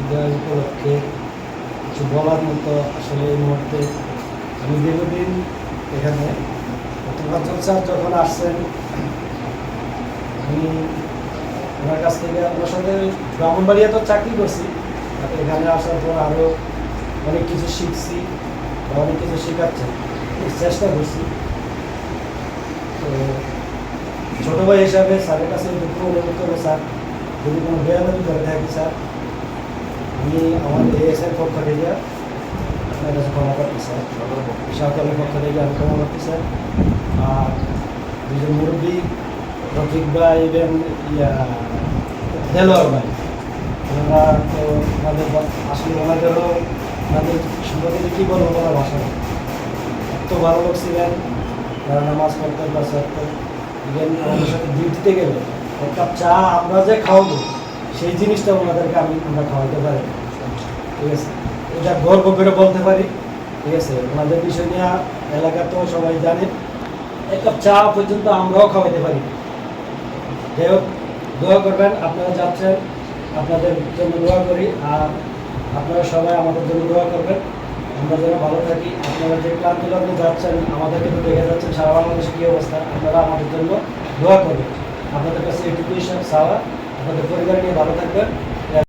দেওয়ার উপলক্ষে কিছু বলার মতো আসলে এই মুহূর্তে আমি দীর্ঘদিন এখানে তোফাজ্জল স্যার যখন আসছেন আমি ওনার কাছ থেকে ওনার সাথে ব্রাহ্মণবাড়িয়া তো চাকরি করছি, এখানে আসার পর আরও অনেক কিছু শিখছি বা অনেক কিছু শেখাচ্ছেন, চেষ্টা করছি। তো ছোটো ভাই হিসাবে স্যারের কাছে দুঃখ অনুভব করবো, স্যার যদি কোনো বেয়াদবি করে থাকি স্যার, আমি আমার এএসের পক্ষ থেকে আপনার কাছে ক্ষমা করতে স্যার, সকলের পক্ষ থেকে আমি ক্ষমা করতে স্যার। আর দুজন মুরব্বী রফিক ভাই এবং দেলোয়ার ভাই, ওনারা তো ওনাদের আসলে ওনাদেরও ওনাদের সম্পর্কে কী বলবো ওনার ভাষা এত ভালো লোক ছিলেন, যারা নামাজ পড়তেন বা করতেন। ইভেন আমাদের সাথে ডিউটিতে গেলে এক কাপ চা আমরা যে খাওয়াবো সেই জিনিসটা ওনাদেরকে আমরা খাওয়াইতে পারি, ঠিক আছে, এটা গর্ব করে বলতে পারি, ঠিক আছে। ওনাদের বিষয় নিয়ে এলাকা তো সবাই জানে, এক কাপ চা পর্যন্ত আমরাও খাওয়াইতে পারি। যাই হোক, দোয়া করবেন, আপনারা যাচ্ছেন, আপনাদের জন্য দোয়া করি। আর আপনারা সবাই আমাদের জন্য দোয়া করবেন, আমরা যেন ভালো থাকি। আপনারা যে ক্লান্তি লগ্নে যাচ্ছেন, আমাদেরকে তো দেখে যাচ্ছেন সারা বাংলাদেশে কী অবস্থা, আপনারা আমাদের জন্য দোয়া করবেন। আপনাদের কাছে এটুকুই চাওয়া, আপনাদের পরিবার নিয়ে ভালো থাকবেন।